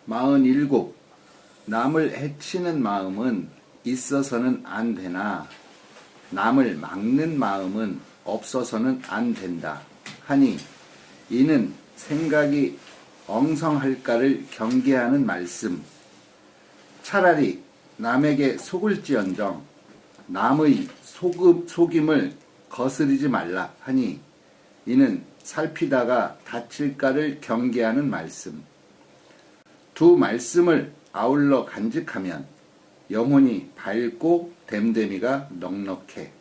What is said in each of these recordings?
47. 남을 해치는 마음은 있어서는 안 되나 남을 막는 마음은 없어서는 안 된다 하니 이는 생각이 엉성할까를 경계하는 말씀. 차라리 남에게 속을지언정 남의 속임을 거스르지 말라 하니 이는 살피다가 다칠까를 경계하는 말씀. 두 말씀을 아울러 간직하면 영혼이 밝고 됨됨이가 넉넉해.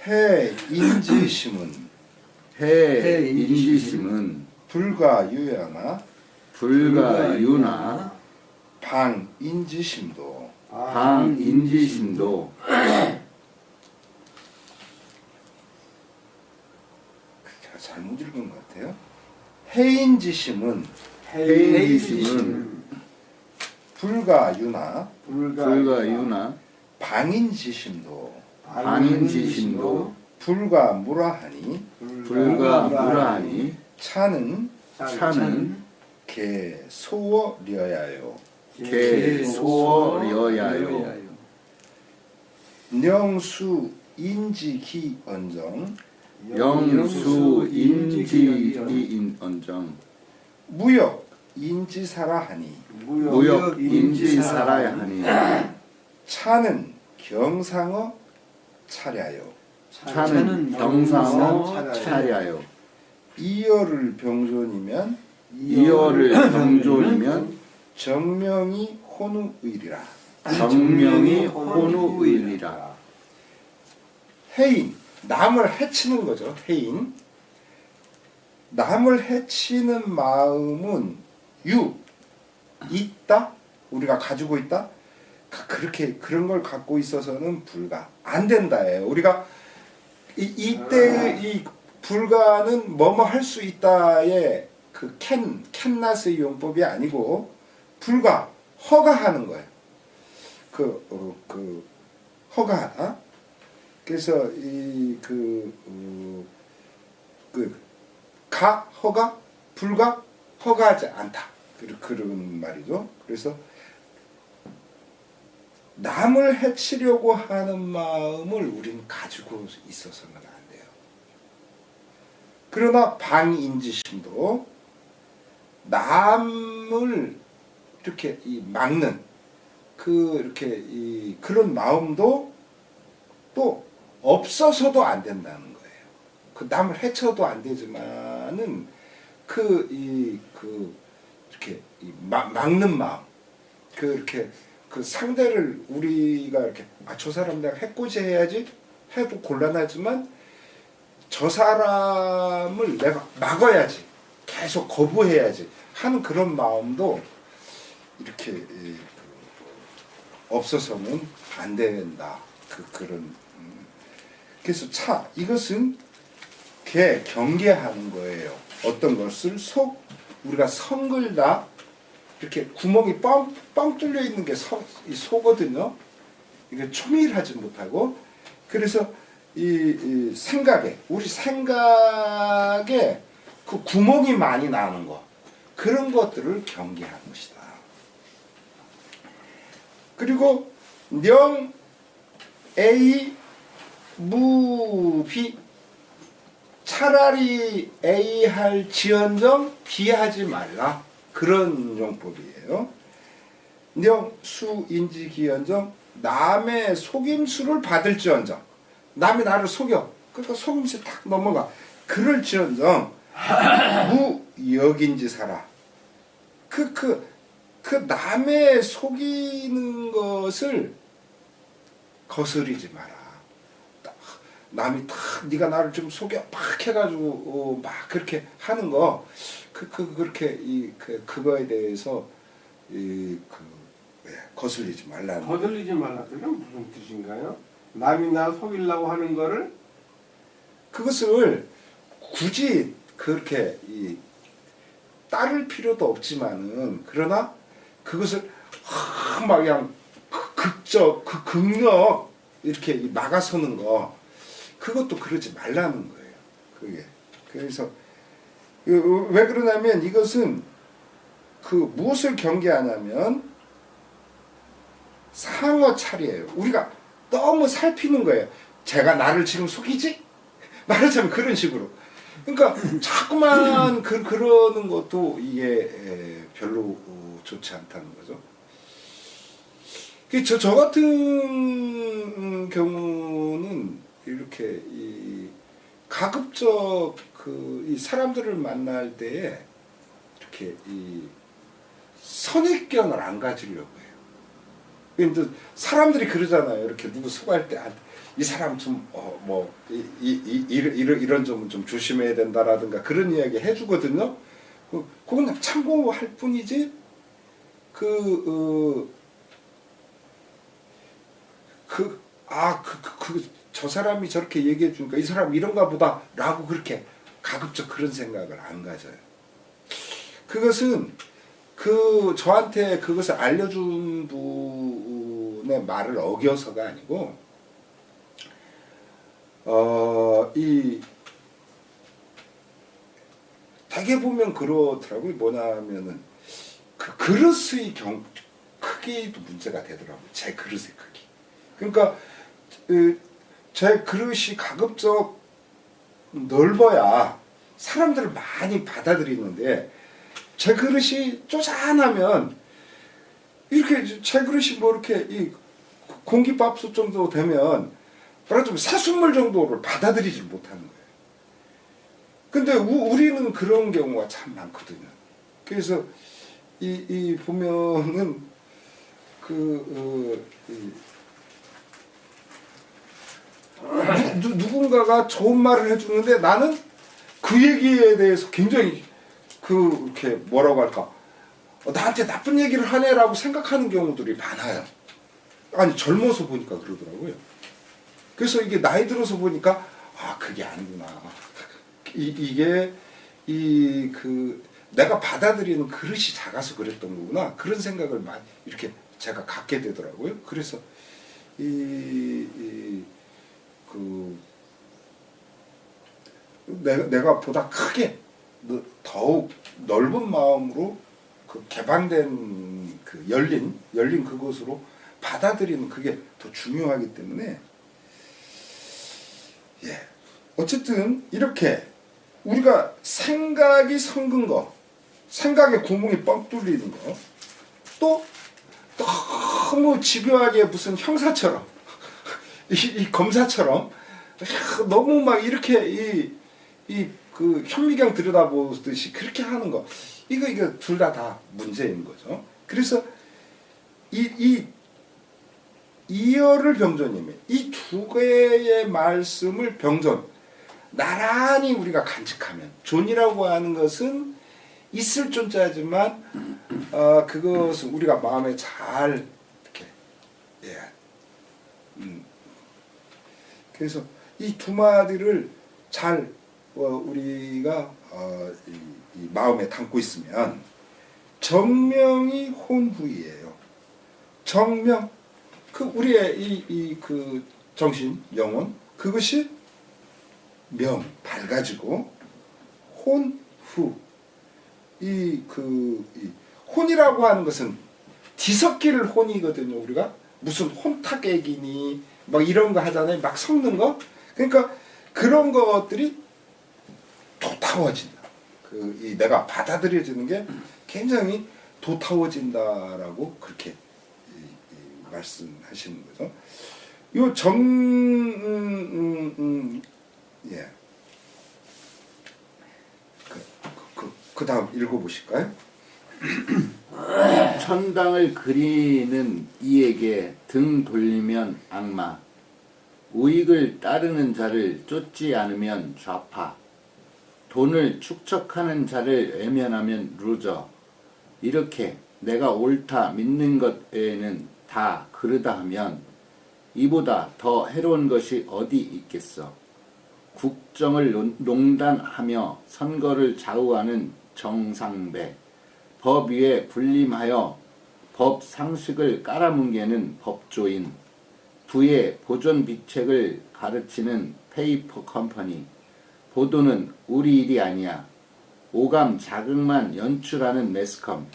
해인지심은 해인지심은 불가유야나 불가유나 방인지심도 방인지심도 제가 잘못 읽은 것 같아요. 해인지심은 불가유나 방인지심도 불가무라하니 차는 개소워려야요. 영수인지기언정 영수인지기언정 무역인지사라하니 무역인지사라하니 차는 경상어 차려요. 차는 경상어 차려요. 이어를 병존이면 정명이 혼우의리라. 해인, 남을 해치는 거죠. 해인. 남을 해치는 마음은 있다? 우리가 가지고 있다? 그렇게 그런 걸 갖고 있어서는 불가. 안 된다예요. 우리가 이때 이 불가는 뭐뭐 할 수 있다의 그 캔나스의 용법이 아니고 불가, 허가하는 거예요. 허가하다. 그래서 허가, 불가, 허가하지 않다. 그런 말이죠. 그래서 남을 해치려고 하는 마음을 우리는 가지고 있어서는 안 돼요. 그러나 방인지심도 남을 이렇게 막는 그런 마음도 또 없어서도 안 된다는 거예요. 그 남을 해쳐도 안 되지만은 이렇게 막는 마음, 그 상대를 우리가 이렇게 저 사람 내가 해코지 해야지 해도 곤란하지만 저 사람을 내가 막아야지 계속 거부해야지 하는 그런 마음도 이렇게 없어서는 안 된다. 그래서 이것은 경계하는 거예요. 어떤 것을 우리가 성글다 이렇게 구멍이 뻥 뚫려 있는 게 소거든요. 이게 초밀하지 못하고 그래서 우리 생각에 그 구멍이 많이 나는 거 그런 것들을 경계하는 것이다. 그리고 A 무비 차라리 A 할 지언정 B 하지 말라. 그런 용법이에요. 수인지기언정 남의 속임수를 받을지언정 남이 나를 속여 그러니까 속임수 딱 넘어가 그럴지언정 무역인지사라 그 남의 속이는 것을 거스르지 마라. 남이 딱 네가 나를 좀 속여 막 해가지고 막 그렇게 하는 거 그렇게 그거에 대해서 거슬리지 말라는. 거슬리지 말라. 그게 무슨 뜻인가요? 남이 나 속이려고 하는 거를 그것을 굳이 그렇게 따를 필요도 없지만은 그러나 그것을 막 그냥 극력 이렇게 막아서는 거 그것도 그러지 말라는 거예요. 그게 그래서 왜 그러냐면 이것은 그 무엇을 경계하냐면 상어 차례예요. 우리가 너무 살피는 거예요. 제가 나를 지금 속이지? 말하자면 그런 식으로. 그러니까 자꾸만 그러는 것도 이게 별로 좋지 않다는 거죠. 저 같은 경우는 이렇게 가급적 이 사람들을 만날 때에 이렇게 선입견을 안 가지려고 해요. 근데 사람들이 그러잖아요. 이렇게 누구 소개할 때 이 사람 좀 이런 점은 좀 조심해야 된다라든가 그런 이야기 해주거든요. 그건 참고할 뿐이지 저 사람이 저렇게 얘기해 주니까 이 사람 이런가 보다 라고 그렇게 가급적 그런 생각을 안 가져요. 그것은 저한테 그것을 알려준 분의 말을 어겨서가 아니고 대개 보면 그렇더라고요. 뭐냐면은 그 그릇의 크기도 문제가 되더라고요. 제 그릇의 크기. 그러니까 제 그릇이 가급적 넓어야 사람들을 많이 받아들이는데 제 그릇이 쪼잔하면 이렇게 제 그릇이 뭐 이렇게 공기밥솥 정도 되면 말하자면 새순물 정도를 받아들이질 못하는 거예요. 근데 우리는 그런 경우가 참 많거든요. 그래서 보면은 누군가가 좋은 말을 해주는데 나는 그 얘기에 대해서 굉장히 이렇게 뭐라고 할까 나한테 나쁜 얘기를 하네라고 생각하는 경우들이 많아요. 아니 젊어서 보니까 그러더라고요. 그래서 이게 나이 들어서 보니까 그게 아니구나. 이게 내가 받아들이는 그릇이 작아서 그랬던 거구나. 그런 생각을 많이 이렇게 제가 갖게 되더라고요. 그래서 내가 보다 크게 더욱 넓은 마음으로 개방된 열린 그것으로 받아들이는 그게 더 중요하기 때문에 어쨌든 이렇게 우리가 생각이 성근 거, 생각의 구멍이 뻥 뚫리는 거, 또 너무 집요하게 무슨 형사처럼 이 검사처럼 너무 막 이렇게 그 현미경 들여다보듯이 그렇게 하는 거 이거 둘 다 문제인 거죠. 그래서 이어를 병조님이 이 두 개의 말씀을 병존 나란히 우리가 간직하면 존이라고 하는 것은 있을 존재지만 그것은 우리가 마음에 잘 이렇게 그래서 이 두 마디를 잘 우리가 이 마음에 담고 있으면 정명이 혼후이에요. 정명 우리의 그 정신 영혼 그것이 밝아지고 혼후 혼이라고 하는 것은 뒤섞일 혼이거든요. 우리가 무슨 혼탁애기니 막 이런 거 하잖아요. 막 섞는 거. 그러니까 그런 것들이 도타워진다. 내가 받아들여지는 게 굉장히 도타워진다라고 그렇게 말씀하시는 거죠. 요 그 다음 읽어보실까요? 천당을 그리는 이에게 등 돌리면 악마, 우익을 따르는 자를 쫓지 않으면 좌파, 돈을 축적하는 자를 외면하면 루저. 이렇게 내가 옳다 믿는 것 외에는 다 그르다 하면 이보다 더 해로운 것이 어디 있겠어. 국정을 농단하며 선거를 좌우하는 정상배, 법 위에 군림하여 법 상식을 깔아뭉개는 법조인, 부의 보존 비책을 가르치는 페이퍼 컴퍼니. 보도는 우리 일이 아니야. 오감 자극만 연출하는 매스컴,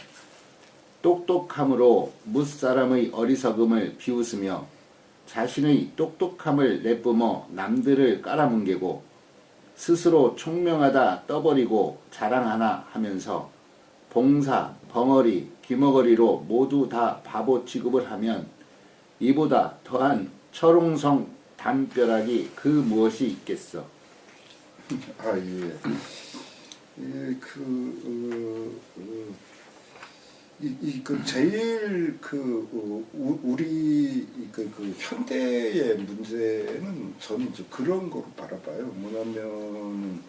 똑똑함으로 무사람의 어리석음을 비웃으며 자신의 똑똑함을 내뿜어 남들을 깔아뭉개고 스스로 총명하다 떠버리고 자랑하나 하면서 봉사, 벙어리, 귀머거리로 모두 다 바보 취급을 하면 이보다 더한 철옹성 담벼락이 그 무엇이 있겠어. 아 예. 그 제일 우리 현대의 문제는 저는 이제 그런 거로 바라봐요. 뭐냐면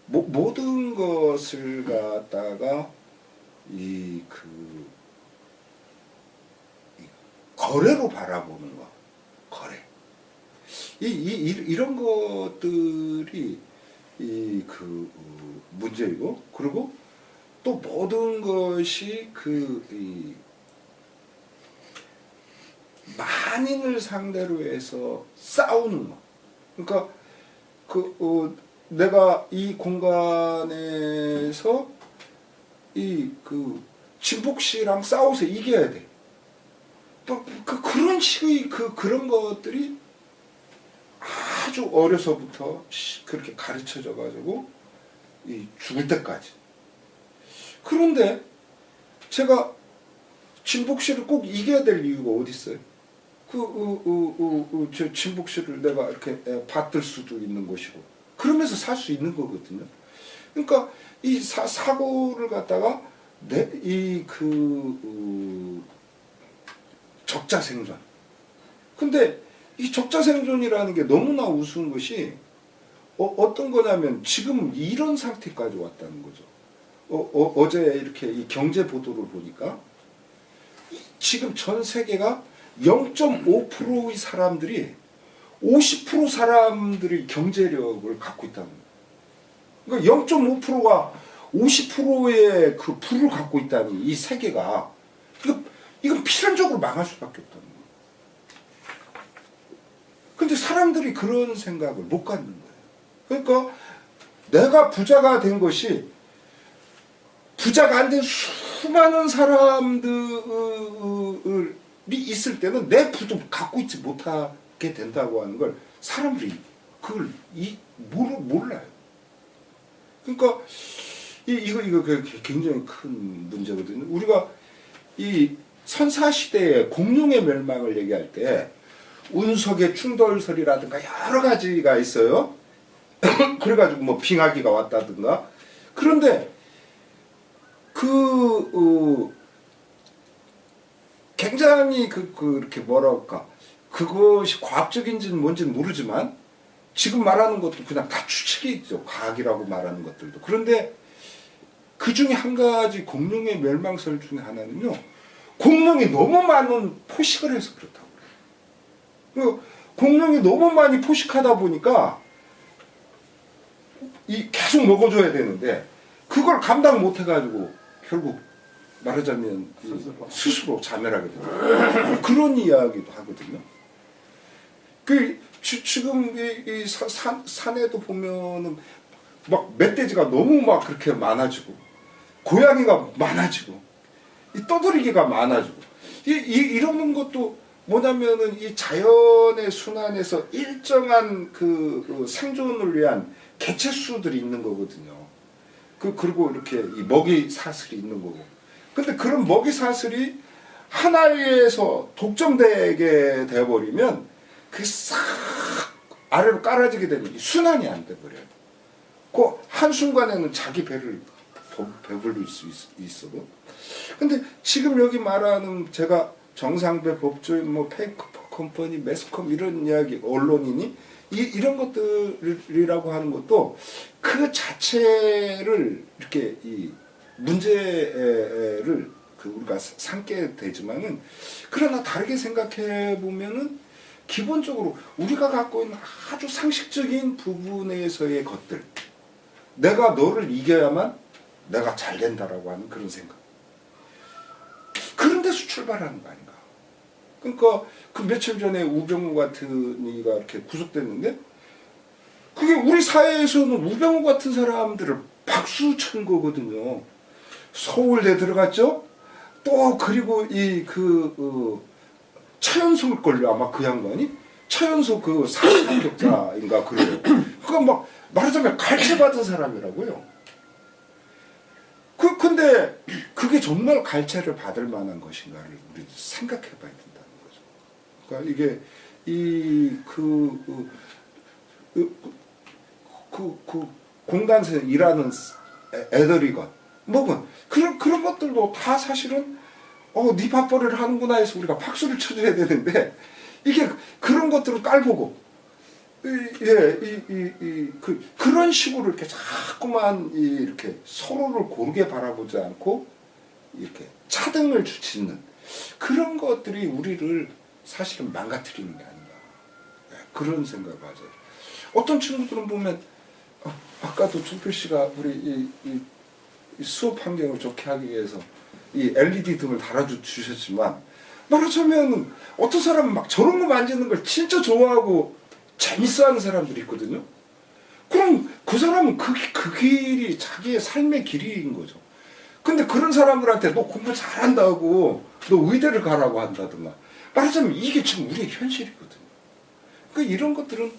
모든 것을 갖다가 거래로 바라보는 거, 거래. 이런 것들이 문제이고, 그리고 또 모든 것이 만인을 상대로 해서 싸우는 거. 그러니까 내가 이 공간에서 진복 씨랑 싸워서 이겨야 돼. 또 그런 식의 그런 것들이 아주 어려서부터 그렇게 가르쳐져 가지고 죽을 때까지. 그런데 제가 진복 씨를 꼭 이겨야 될 이유가 어디 있어요? 저 진복 씨를 내가 이렇게 받들 수도 있는 것이고, 그러면서 살 수 있는 거거든요. 그러니까 이 사고를 갖다가 적자생존. 근데 이 적자생존이라는 게 너무나 우스운 것이 어떤 거냐면 지금 이런 상태까지 왔다는 거죠. 어제 이렇게 이 경제 보도를 보니까 지금 전 세계가 0.5%의 사람들이 50% 사람들이 경제력을 갖고 있다는 거예요. 그러니까 0.5%가 50%의 그 부를 갖고 있다니, 이 세계가 이건 필연적으로 망할 수밖에 없다는 거예요. 근데 사람들이 그런 생각을 못 갖는 거예요. 그러니까 내가 부자가 된 것이 부자가 안 된 수많은 사람들이 있을 때는 내 부도 갖고 있지 못하게 된다고 하는 걸 사람들이 그걸 몰라요. 그러니까 이거 굉장히 큰 문제거든요. 우리가 이 선사시대의 공룡의 멸망을 얘기할 때 운석의 충돌설이라든가 여러 가지가 있어요. 그래가지고 뭐 빙하기가 왔다든가. 그런데 굉장히 그렇게 뭐랄까, 그것이 과학적인지는 뭔지는 모르지만 지금 말하는 것도 그냥 다 추측이죠. 과학이라고 말하는 것들도. 그런데 그 중에 한 가지 공룡의 멸망설 중에 하나는요, 공룡이 너무 많은 포식을 해서 그렇다고 그래요. 공룡이 너무 많이 포식하다 보니까 계속 먹어줘야 되는데 그걸 감당 못해가지고 결국 말하자면 스스로 자멸하게 됩니다. 그런 이야기도 하거든요. 지금 이 산에도 보면은 막 멧돼지가 너무 막 그렇게 많아지고, 고양이가 많아지고, 이 떠돌이기가 많아지고, 이런 것도 뭐냐면은 이 자연의 순환에서 일정한 그 생존을 위한 개체수들이 있는 거거든요. 그리고 이렇게 이 먹이 사슬이 있는 거고. 근데 그런 먹이 사슬이 하나에서 독점되게 되어버리면 그게 싹 아래로 깔아지게 되면 순환이 안 돼버려요. 그 한순간에는 자기 배를 배불릴 수 있어도. 근데 지금 여기 말하는 제가 정상배, 법조인, 뭐 페이크 컴퍼니, 매스컴 이런 이야기, 언론이니 이런 것들이라고 하는 것도 그 자체를 이렇게 이 문제를 우리가 삼게 되지만은, 그러나 다르게 생각해 보면은 기본적으로 우리가 갖고 있는 아주 상식적인 부분에서의 것들, 내가 너를 이겨야만 내가 잘 된다라고 하는 그런 생각, 그런 데서 출발하는 거 아닌가. 그러니까 그 며칠 전에 우병우 같은 이가 이렇게 구속됐는데 그게 우리 사회에서는 우병우 같은 사람들을 박수 친 거거든요. 서울대 들어갔죠. 또 그리고 차연소일 걸요 아마 그 양반이 차연소 그 사회학격자인가 그래요. 그거 막 말하자면 갈채받은 사람이라고요. 근데 그게 정말 갈채를 받을 만한 것인가를 우리 생각해봐야 된다는 거죠. 그러니까 이게 공간에서 일하는 애들이건 뭐건 그런 것들도 다 사실은 네 밥벌이를 하는구나 해서 우리가 박수를 쳐줘야 되는데 이게 그런 것들을 깔보고 그런 식으로 이렇게 자꾸만 이렇게 서로를 고르게 바라보지 않고 이렇게 차등을 주짓는 그런 것들이 우리를 사실은 망가뜨리는 게 아닌가 그런 생각을 하죠. 어떤 친구들은 보면 아까도 조표 씨가 우리 이 수업 환경을 좋게 하기 위해서 이 LED 등을 달아주셨지만 말하자면 어떤 사람은 막 저런 거 만지는 걸 진짜 좋아하고 재밌어하는 사람들이 있거든요. 그럼 그 사람은 그 길이 자기의 삶의 길인 거죠. 근데 그런 사람들한테 너 공부 잘한다고 너 의대를 가라고 한다든가 말하자면 이게 지금 우리의 현실이거든요. 그러니까 이런 것들은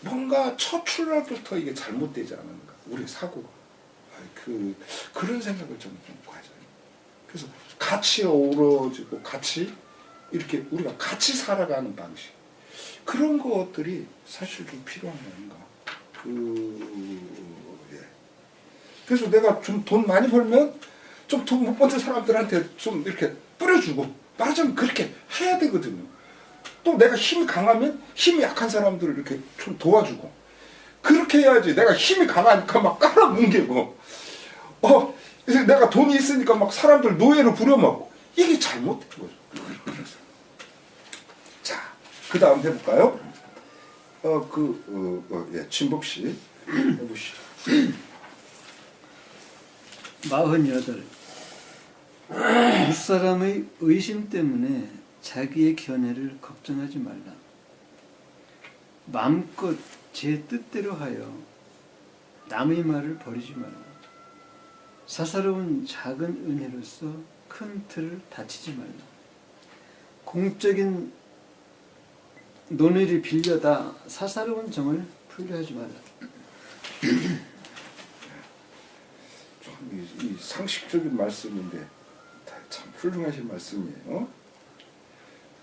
뭔가 첫 출발부터 이게 잘못되지 않은가 우리의 사고가 그런 생각을 좀 가져요. 그래서 같이 어우러지고 같이 이렇게 우리가 같이 살아가는 방식 그런 것들이 사실 좀 필요한 게 아닌가. 그래서 내가 좀 돈 많이 벌면 좀 돈 못 버는 사람들한테 좀 이렇게 뿌려주고 말하자면 그렇게 해야 되거든요. 또 내가 힘이 강하면 힘이 약한 사람들을 이렇게 좀 도와주고 그렇게 해야지. 내가 힘이 강하니까 막 깔아뭉개고 그래서 내가 돈이 있으니까 막 사람들 노예로 부려먹고 이게 잘못된 거죠. 자, 그 다음 해볼까요? 진복 씨 해보시죠. 48. 무사람의 의심 때문에 자기의 견해를 걱정하지 말라. 마음껏 제 뜻대로 하여 남의 말을 버리지 말라. 사사로운 작은 은혜로서 큰 틀을 다치지 말라. 공적인 논의를 빌려다 사사로운 정을 풀려하지 말라. 이 상식적인 말씀인데 참 훌륭하신 말씀이에요.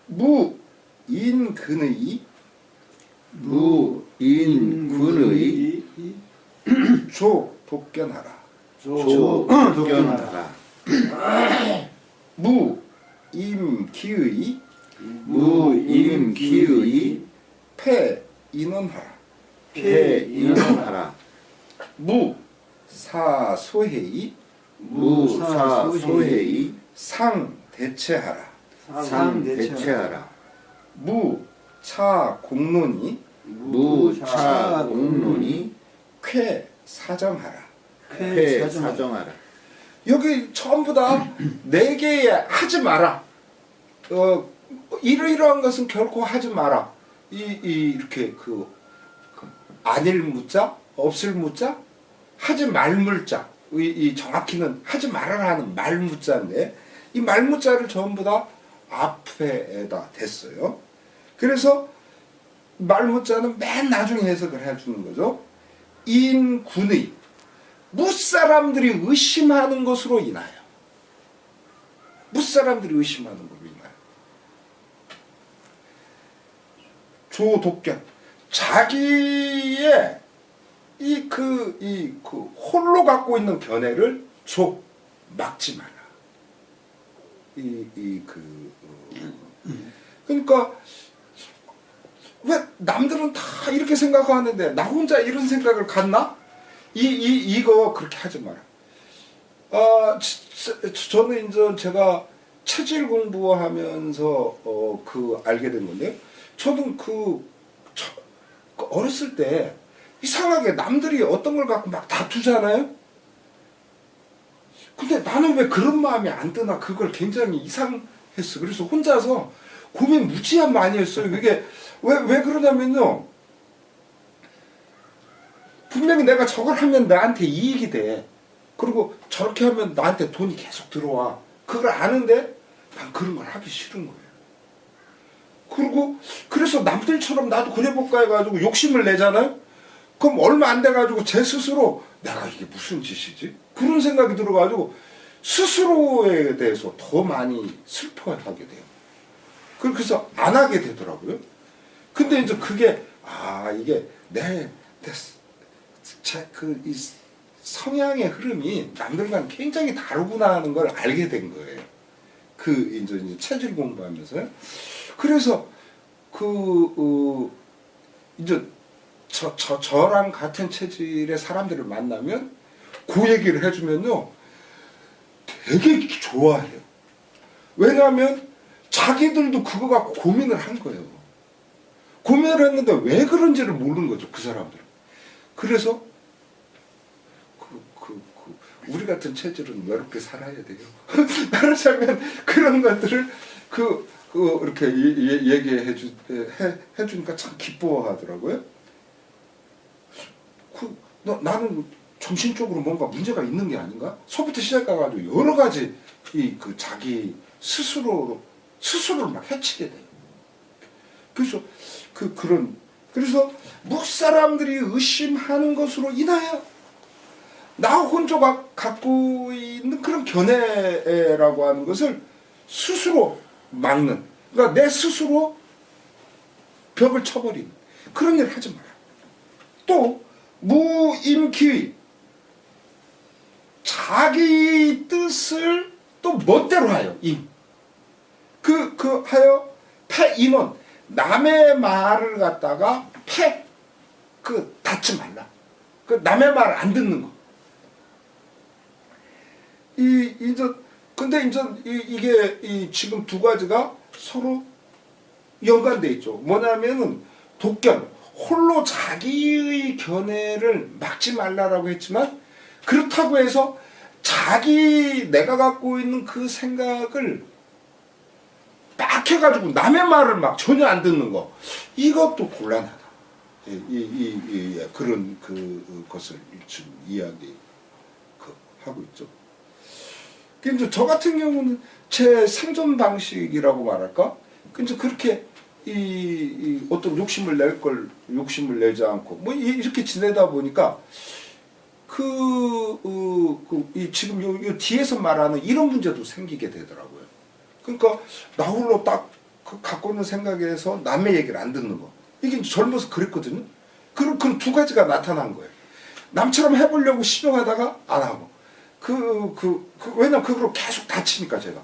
무인근의 조독견하라. 조독견하라. 무임기의 폐인원하라. 폐인원하라. 무사소해의 상대체하라. 상대체하라. 무차공론이 쾌사정하라. 쾌사정하라. 여기 전부 다 네 개에 하지 마라. 이러이러한 것은 결코 하지 마라. 이렇게 아닐 무자, 없을 무자, 하지 말 물자. 정확히는 하지 말아라는 말 무자인데 이 말 무자를 전부 다 앞에다 댔어요. 그래서 말 무자는 맨 나중에 해석을 해주는 거죠. 인군의 무사람들이 의심하는 것으로 인하여. 무사람들이 의심하는 것으로 인하여. 조독견. 자기의 홀로 갖고 있는 견해를 막지 마라. 그러니까 왜 남들은 다 이렇게 생각하는데 나 혼자 이런 생각을 갖나? 이거 그렇게 하지 마라. 저는 이제 제가 체질 공부하면서 알게 된 건데, 저는 어렸을 때 이상하게 남들이 어떤 걸 갖고 막 다투잖아요. 근데 나는 왜 그런 마음이 안 드나, 그걸 굉장히 이상했어. 그래서 혼자서 고민 무지한 많이 했어요. 그게 왜 그러냐면요, 분명히 내가 저걸 하면 나한테 이익이 돼. 그리고 저렇게 하면 나한테 돈이 계속 들어와. 그걸 아는데 난 그런 걸 하기 싫은 거예요. 그리고 그래서 남들처럼 나도 그래볼까 해가지고 욕심을 내잖아요. 그럼 얼마 안 돼가지고 제 스스로 내가 이게 무슨 짓이지? 그런 생각이 들어가지고 스스로에 대해서 더 많이 슬퍼하게 돼요. 그래서 안 하게 되더라고요. 근데 이제 그게 이게 이 성향의 흐름이 남들과는 굉장히 다르구나 하는 걸 알게 된 거예요. 이제 체질 공부하면서요. 그래서 이제 저랑 같은 체질의 사람들을 만나면 그 얘기를 해주면요 되게 좋아해요. 왜냐하면 자기들도 그거 갖고 고민을 한 거예요. 고민을 했는데 왜 그런지를 모르는 거죠, 그 사람들은. 그래서 우리 같은 체질은 외롭게 살아야 돼요. 말하자면 그런 것들을 이렇게 얘기해 주니까 참 기뻐하더라고요. 나는 정신적으로 뭔가 문제가 있는 게 아닌가? 서부터 시작해가지고 여러 가지 자기 스스로를 막 해치게 돼요. 그래서 그래서 무사람들이 의심하는 것으로 인하여 나 혼자가 갖고 있는 그런 견해라고 하는 것을 스스로 막는, 그러니까 내 스스로 벽을 쳐버리는 그런 일을 하지 마라. 또 무임기의, 자기 뜻을 또 멋대로 하여 하여 패인원, 남의 말을 갖다가 닫지 말라. 남의 말 안 듣는 거. 근데 이게 지금 두 가지가 서로 연관돼 있죠. 뭐냐면은 독견, 홀로 자기의 견해를 막지 말라라고 했지만 그렇다고 해서 내가 갖고 있는 그 생각을 막 해가지고 남의 말을 막 전혀 안 듣는 거, 이것도 곤란하다. 그런 것을 지금 이야기 하고 있죠. 근데 저 같은 경우는 제 생존 방식이라고 말할까? 근데 그렇게 어떤 욕심을 내지 않고 뭐 이렇게 지내다 보니까 지금 요 뒤에서 말하는 이런 문제도 생기게 되더라고요. 그러니까 나 홀로 딱 갖고 있는 생각에서 남의 얘기를 안 듣는 거. 이게 젊어서 그랬거든요. 그럼 두 가지가 나타난 거예요. 남처럼 해보려고 신용하다가 안 하고. 왜냐면 그걸로 계속 다치니까 제가.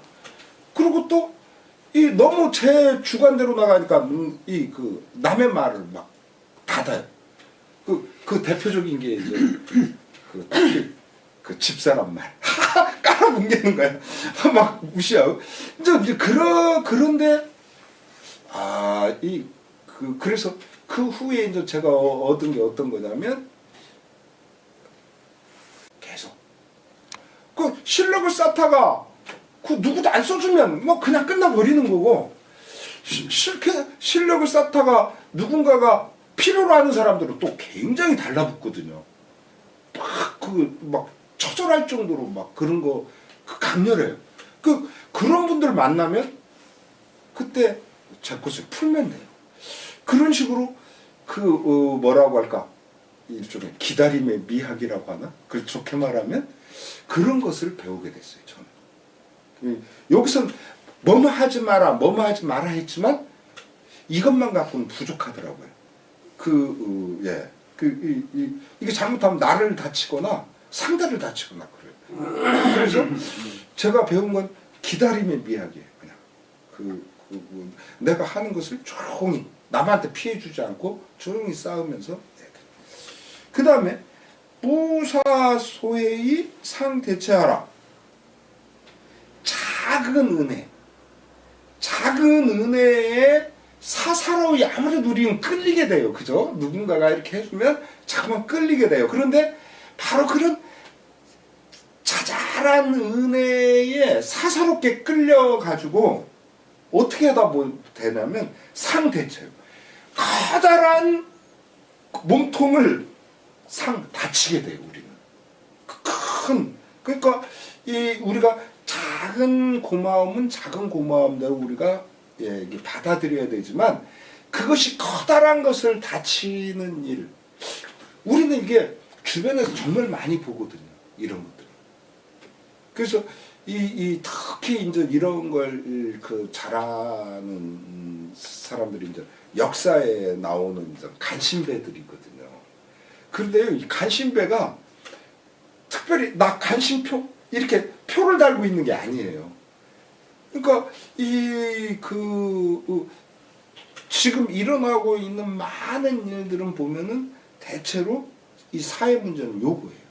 그리고 또 너무 제 주관대로 나가니까 남의 말을 막 닫아요. 그 대표적인 게 이제 그 집사람 말 깔아뭉개는 거야. 막 무시하고. 이제 그런데 그래서 그 후에 이제 제가 얻은 게 어떤 거냐면 계속 실력을 쌓다가 누구도 안 써주면 뭐 그냥 끝나버리는 거고, 실력을 쌓다가 누군가가 필요로 하는 사람들은 또 굉장히 달라붙거든요. 막 처절할 정도로 막 그런 거 강렬해요. 그런 분들 만나면 그때 제 것을 풀면 돼요. 그런 식으로 뭐라고 할까, 일종의 기다림의 미학이라고 하나? 좋게 말하면 그런 것을 배우게 됐어요, 저는. 여기서 뭐뭐 하지 마라 했지만 이것만 갖고는 부족하더라고요. 이게 잘못하면 나를 다치거나 상대를 다치거나 그래요. 그래서 제가 배운 건 기다림의 미학이에요. 그냥 내가 하는 것을 조용히 남한테 피해 주지 않고 조용히 싸우면서. 그 다음에 무사소해의 상대체하라. 작은 은혜에 사사로이 아무래도 우리는 끌리게 돼요. 그죠? 누군가가 이렇게 해주면 자꾸만 끌리게 돼요. 그런데 바로 그런 자잘한 은혜에 사사롭게 끌려가지고 어떻게 하다 되냐면 상대체요. 커다란 몸통을 상 다치게 돼요. 우리는 그러니까 이 우리가 작은 고마움은 작은 고마움대로 우리가 이게 받아들여야 되지만 그것이 커다란 것을 다치는 일, 우리는 이게 주변에서 정말 많이 보거든요. 이런 것들. 그래서 이 특히 이제 이런 걸 그 잘하는 사람들이 이제 역사에 나오는 이제 간신배들이거든요. 그런데 이 간신배가 특별히 나 간신표 이렇게 표를 달고 있는 게 아니에요. 그러니까 지금 일어나고 있는 많은 일들은 보면은 대체로 이 사회 문제는 요거예요.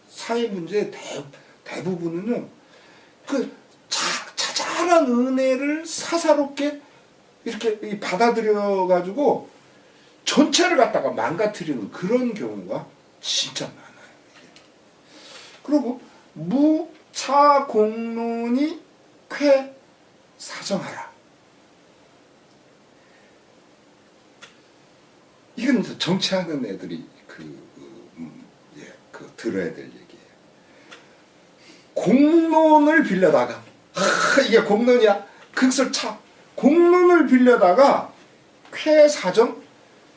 사회 문제의 대부분은요, 그 자잘한 은혜를 사사롭게 이렇게 받아들여 가지고 전체를 갖다가 망가뜨리는 그런 경우가 진짜 많아요. 그리고 무차공론이 쾌 사정하라. 이건 정치하는 애들이 들어야 될 얘기예요. 공론을 빌려다가 이게 공론이야. 극설차. 공론을 빌려다가 쾌사정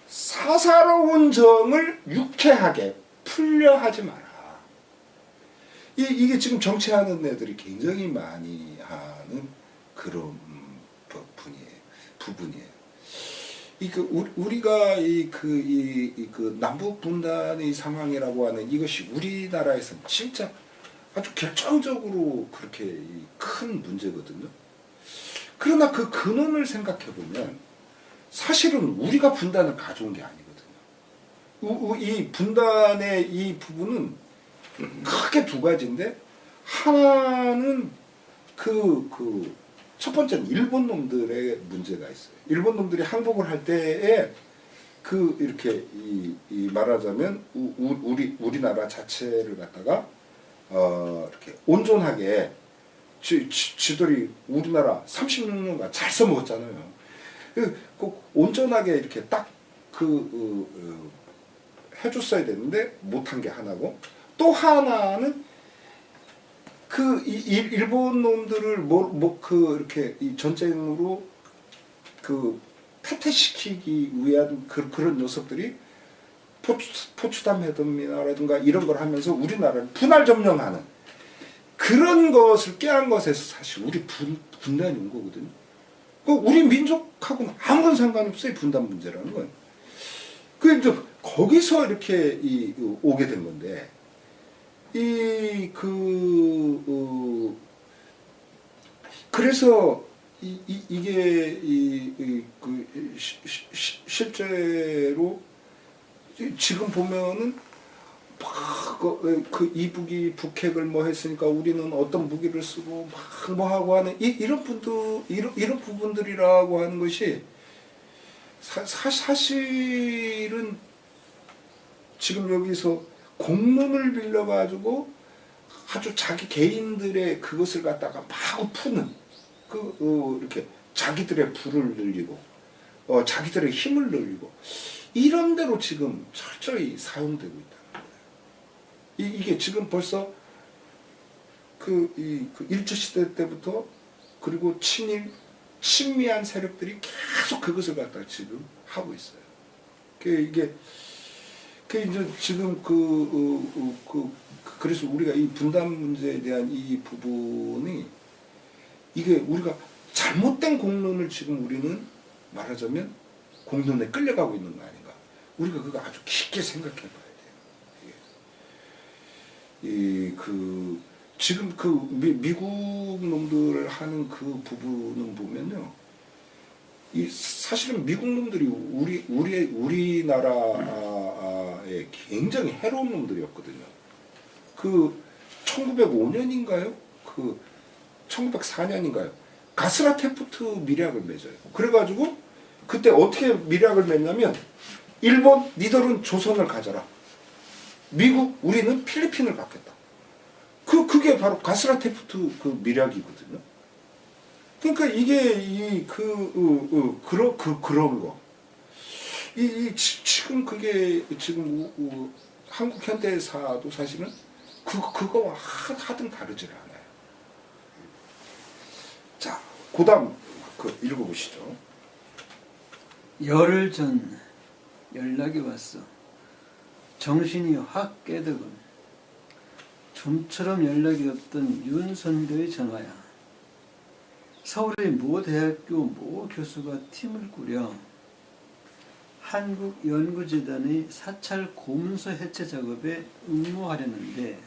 사사로운 정을 유쾌하게 풀려 하지 마라. 이게 지금 정치하는 애들이 굉장히 많이 하는 그런 부분이에요. 우리가 남북 분단의 상황이라고 하는 이것이 우리나라에서는 진짜 아주 결정적으로 그렇게 큰 문제거든요. 그러나 그 근원을 생각해 보면 사실은 우리가 분단을 가져온 게 아니거든요. 이 분단의 이 부분은 크게 두 가지인데, 하나는 첫 번째는 일본 놈들의 문제가 있어요. 일본 놈들이 항복을 할 때에 이렇게 말하자면 우리나라 자체를 갖다가 이렇게 온전하게 지들이 우리나라 36년간 잘 써먹었잖아요. 온전하게 이렇게 딱 해줬어야 되는데 못한 게 하나고, 또 하나는 일본 놈들을 이렇게 이 전쟁으로 패퇴시키기 위한 그런 녀석들이 포츠담 회담이라든가 이런 걸 하면서 우리나라를 분할 점령하는 그런 것을 깨한 것에서 사실 우리 분단이 온 거거든요. 우리 민족하고는 아무런 상관이 없어요. 분단 문제라는 건. 이제 거기서 이렇게 오게 된 건데, 그래서 이게 실제로 지금 보면은 이북이 북핵을 뭐 했으니까 우리는 어떤 무기를 쓰고 막 뭐 하고 하는 이런 부분들이라고 하는 것이 사실은 지금 여기서 공론을 빌려가지고 아주 자기 개인들의 그것을 갖다가 마구 푸는 이렇게 자기들의 부를 늘리고 자기들의 힘을 늘리고 이런 데로 지금 철저히 사용되고 있다는 거예요. 이게 지금 벌써 일제시대 때부터, 그리고 친미한 세력들이 계속 그것을 갖다가 지금 하고 있어요. 이게 이제 지금 그래서 우리가 이 분단 문제에 대한 이 부분이, 이게 우리가 잘못된 공론을 지금 우리는 말하자면 공론에 끌려가고 있는 거 아닌가. 우리가 그거 아주 깊게 생각해 봐야 돼요. 지금 미국 놈들 하는 그 부분은 보면요, 사실은 미국 놈들이 우리나라에 굉장히 해로운 놈들이었거든요. 1905년인가요? 1904년인가요? 가스라테프트 밀약을 맺어요. 그래가지고 그때 어떻게 밀약을 맺냐면, 일본 니들은 조선을 가져라. 미국 우리는 필리핀을 갖겠다. 그게 바로 가스라테프트 밀약이거든요. 그러니까 이게 그런 거. 지금 그게 지금 한국 현대사도 사실은 그거와 하등 다르질 않아요. 자, 그다음 그 읽어보시죠. 열흘 전 연락이 왔어. 정신이 확 깨더군. 좀처럼 연락이 없던 윤 선배의 전화야. 서울의 모 대학교 모 교수가 팀을 꾸려 한국연구재단의 사찰 고문서 해체 작업에 응모하려는데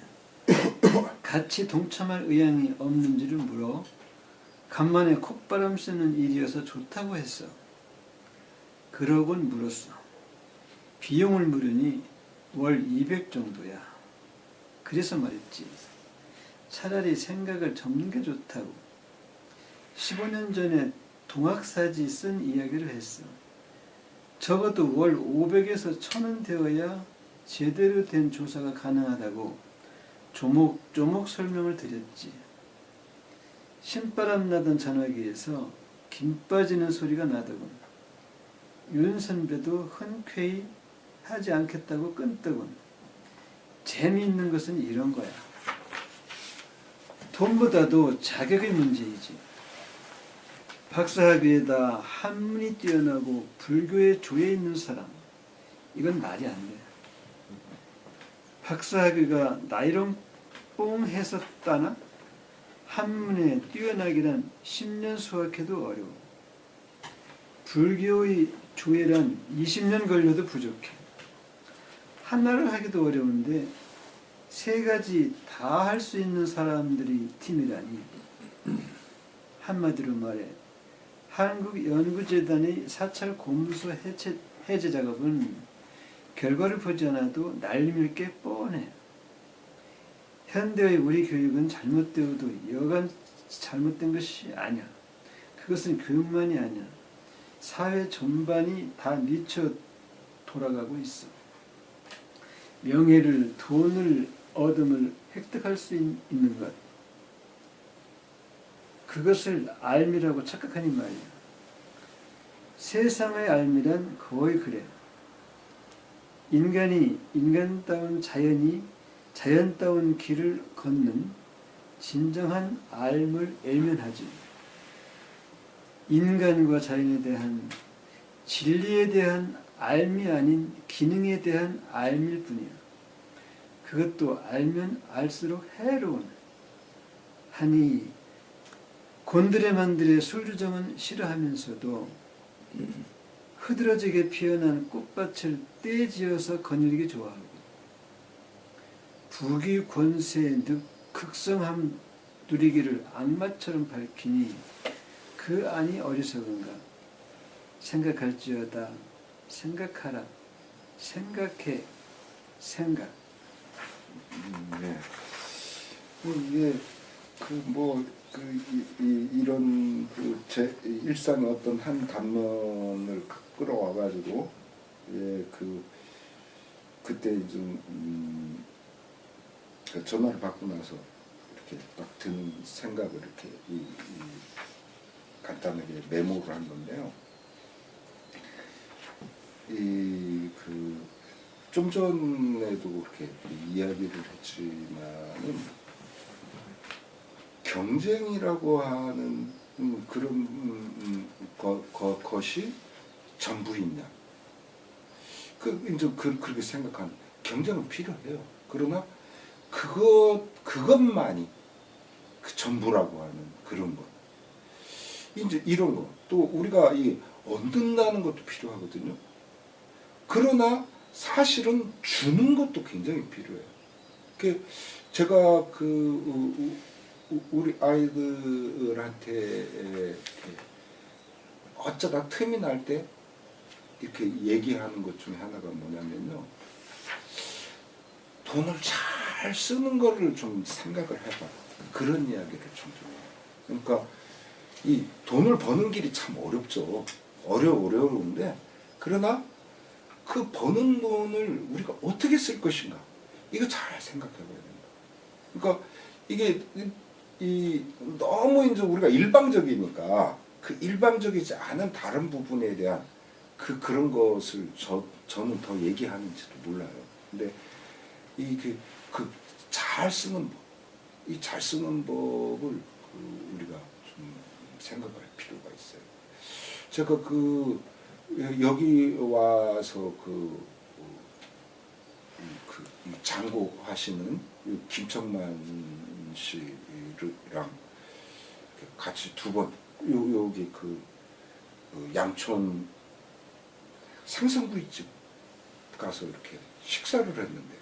같이 동참할 의향이 없는지를 물어 간만에 콧바람 쐬는 일이어서 좋다고 했어. 그러곤 물었어. 비용을 물으니 월 200 정도야. 그래서 말했지. 차라리 생각을 접는 게 좋다고. 15년 전에 동학사지 쓴 이야기를 했어. 적어도 월 500에서 1000원 되어야 제대로 된 조사가 가능하다고 조목조목 설명을 드렸지. 신바람 나던 전화기에서 김 빠지는 소리가 나더군. 윤 선배도 흔쾌히 하지 않겠다고 끈더군. 재미있는 것은 이런 거야. 돈보다도 자격의 문제이지. 박사학위에다 한문이 뛰어나고 불교에 조예 있는 사람, 이건 말이 안 돼. 박사학위가 나이론 뽕해서 따나? 한문에 뛰어나기란 10년 수학해도 어려워. 불교의 조예란 20년 걸려도 부족해. 하나를 하기도 어려운데 세 가지 다 할 수 있는 사람들이 팀이라니. 한마디로 말해 한국연구재단의 사찰 고문서 해제 작업은 결과를 보지 않아도 날림일 게 뻔해. 현대의 우리 교육은 잘못되어도 여간 잘못된 것이 아니야. 그것은 교육만이 아니야. 사회 전반이 다 미쳐 돌아가고 있어. 명예를, 돈을, 얻음을 획득할 수 있는 것, 그것을 알미라고 착각하니 말이야. 세상의 알미란 거의 그래. 인간이 인간다운 자연다운 길을 걷는 진정한 알을 외면하지. 인간과 자연에 대한, 진리에 대한 알미 아닌 기능에 대한 알미일 뿐이야. 그것도 알면 알수록 해로운. 하니 곤드레만드레 술주정은 싫어하면서도 흐드러지게 피어난 꽃밭을 떼지어서 거닐기 좋아하고, 부귀 권세 극성함 누리기를 악마처럼 밝히니 그 안이 어리석은가. 생각할지어다. 생각하라. 생각해. 생각. 네. 이게 이런 제 일상의 어떤 한 단면을 끌어와가지고 그때 좀 전화를 받고 나서 이렇게 딱 드는 생각을 이렇게 간단하게 메모를 한 건데요. 좀 전에도 그렇게 이야기를 했지만은 경쟁이라고 하는 그런 것이 전부있냐? 이제 그렇게 생각하는 경쟁은 필요해요. 그러나 그것만이 그 전부라고 하는 그런 것. 이제 이런 거. 또 우리가 얻는다는 것도 필요하거든요. 그러나 사실은 주는 것도 굉장히 필요해요. 제가 우리 아이들한테 어쩌다 틈이 날 때 이렇게 얘기하는 것 중에 하나가 뭐냐면요. 돈을 잘 쓰는 거를 좀 생각을 해봐. 그런 이야기를 좀 해요. 그러니까 이 돈을 버는 길이 참 어렵죠. 어려운데 그러나 그 버는 돈을 우리가 어떻게 쓸 것인가, 이거 잘 생각해 봐야 된다. 그러니까 이게 너무 이제 우리가 일방적이니까 그 일방적이지 않은 다른 부분에 대한 그런 것을 저는 더 얘기하는지도 몰라요. 근데 잘 쓰는 법, 이 잘 쓰는 법을 우리가 좀 생각할 필요가 있어요. 제가 여기 와서 이 장고하시는 김청만 씨랑 같이 두 번 여기 양촌 생선구이집 가서 이렇게 식사를 했는데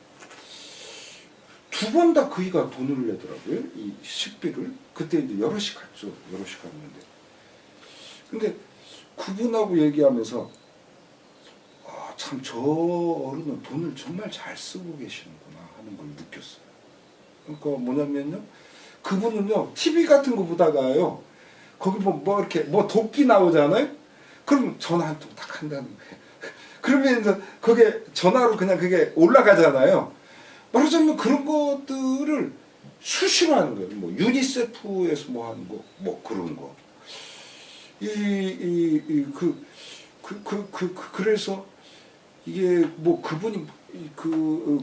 두 번 다 그이가 돈을 내더라고요. 이 식비를. 그때 이제 여럿이 갔죠. 여럿이 갔는데. 근데 그분하고 얘기하면서 참 저 어른은 돈을 정말 잘 쓰고 계시는구나 하는 걸 느꼈어요. 그러니까 뭐냐면요. 그분은요. TV 같은 거 보다가요. 거기 뭐 이렇게 도끼 나오잖아요. 그럼 전화 한 통 딱 한다는 거예요. 그러면 이제 그게 전화로 그냥 그게 올라가잖아요. 말하자면 그런 것들을 수시로 하는 거예요. 뭐 유니세프에서 뭐 하는 거, 뭐 그런 거. 그래서 이게 뭐 그분이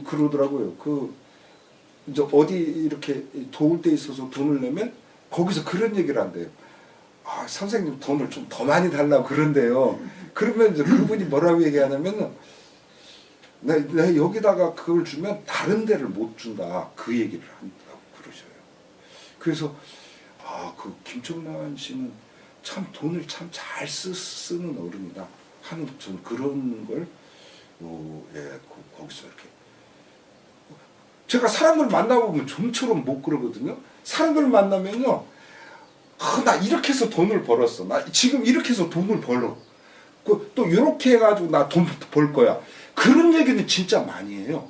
그러더라고요. 이제 어디 이렇게 도울 데 있어서 돈을 내면 거기서 그런 얘기를 한대요. 선생님 돈을 좀 더 많이 달라고 그런데요. 그러면 이제 그분이 뭐라고 얘기하냐면은 내 여기다가 그걸 주면 다른 데를 못 준다. 그 얘기를 한다고 그러셔요. 그래서 김청만 씨는 참 돈을 참 잘 쓰는 어른이다 하는 전 그런 걸 거기서 이렇게 제가 사람을 만나보면 좀처럼 못 그러거든요. 사람을 만나면요. 나 이렇게 해서 돈을 벌었어. 나 지금 이렇게 해서 돈을 벌어. 또 이렇게 해가지고 나 돈 벌 거야. 그런 얘기는 진짜 많이 해요.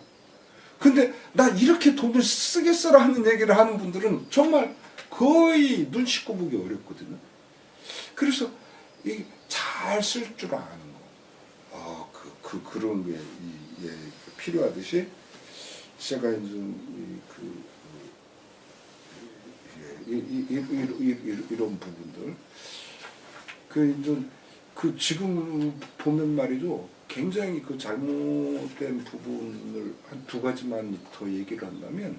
근데 나 이렇게 돈을 쓰겠어라 하는 얘기를 하는 분들은 정말 거의 눈 씻고 보기 어렵거든요. 그래서 잘 쓸 줄 아는 거. 그런 게 필요하듯이 제가 이제 이런 부분들 지금 보면 말이죠. 굉장히 잘못된 부분을 한 두 가지만 더 얘기를 한다면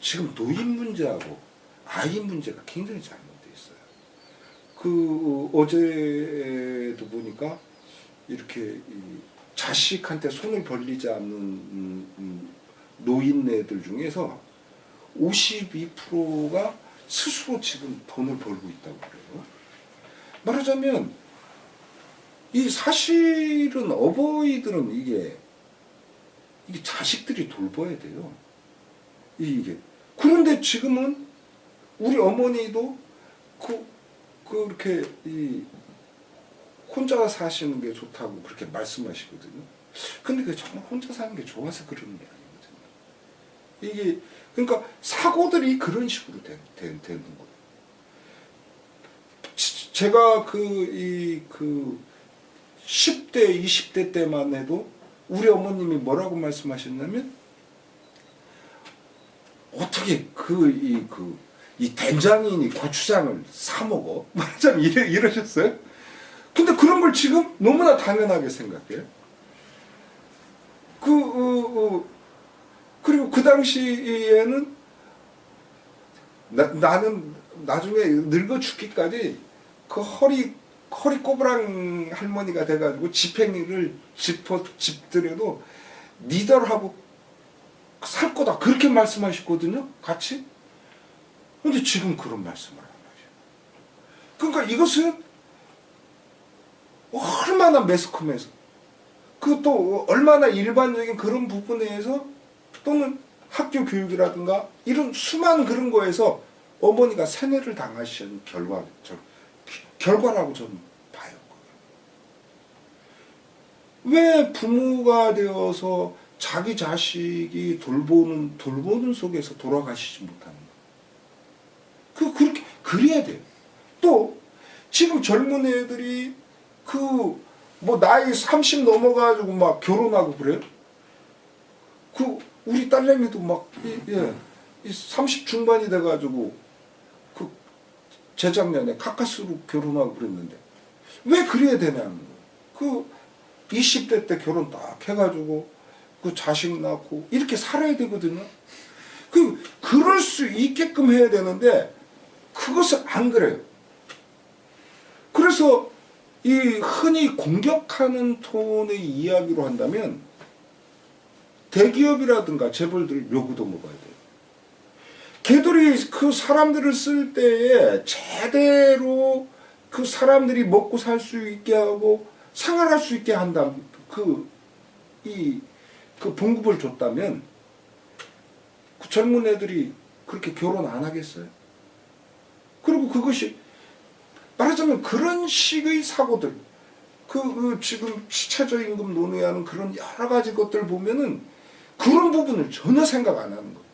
지금 노인 문제하고 아이 문제가 굉장히 잘못돼 있어요. 어제도 보니까 이렇게 자식한테 손을 벌리지 않는 노인네들 중에서 52%가 스스로 지금 돈을 벌고 있다고 그래요. 말하자면 이 사실은 어버이들은 이게 자식들이 돌봐야 돼요. 이게 그런데 지금은 우리 어머니도 그렇게 혼자 사시는 게 좋다고 그렇게 말씀하시거든요. 근데 그게 정말 혼자 사는 게 좋아서 그러는 게 아니거든요. 이게 그러니까 사고들이 그런 식으로 되는 거예요. 제가 10대, 20대 때만 해도 우리 어머님이 뭐라고 말씀하셨냐면 어떻게 이 된장이니 고추장을 사 먹어? 말하자면 이러셨어요. 근데 그런 걸 지금 너무나 당연하게 생각해요. 그리고 그 당시에는 나는 나중에 늙어 죽기까지 그 허리 꼬부랑 할머니가 돼가지고 집행이를 집더라도 니들하고 살 거다 그렇게 말씀하셨거든요. 같이. 근데 지금 그런 말씀을 안 하셔요. 그러니까 이것은 얼마나 매스컴해서 또 얼마나 일반적인 그런 부분에서 또는 학교 교육이라든가 이런 수많은 그런 거에서 어머니가 세뇌를 당하신 결과라고 저는 봐요. 왜 부모가 되어서 자기 자식이 돌보는 속에서 돌아가시지 못하는가? 그렇게 그래야 돼요. 또 지금 젊은 애들이 나이 30 넘어가지고 막 결혼하고 그래요. 우리 딸내미도 막 30 중반이 돼가지고 재작년에 카카스로 결혼하고 그랬는데 왜 그래야 되냐는 거예요. 20대 때 결혼 딱 해가지고 그 자식 낳고 이렇게 살아야 되거든요. 그럴 수 있게끔 해야 되는데 그것을 안 그래요. 그래서 이 흔히 공격하는 톤의 이야기로 한다면 대기업이라든가 재벌들 요구도 먹어야 돼요. 걔들이 그 사람들을 쓸 때에 제대로 그 사람들이 먹고 살 수 있게 하고 생활할 수 있게 한다. 그 봉급을 줬다면 그 젊은 애들이 그렇게 결혼 안 하겠어요? 그리고 그것이 말하자면 그런 식의 사고들, 지금 최저임금 논의하는 그런 여러 가지 것들 보면은 그런 부분을 전혀 생각 안 하는 거예요.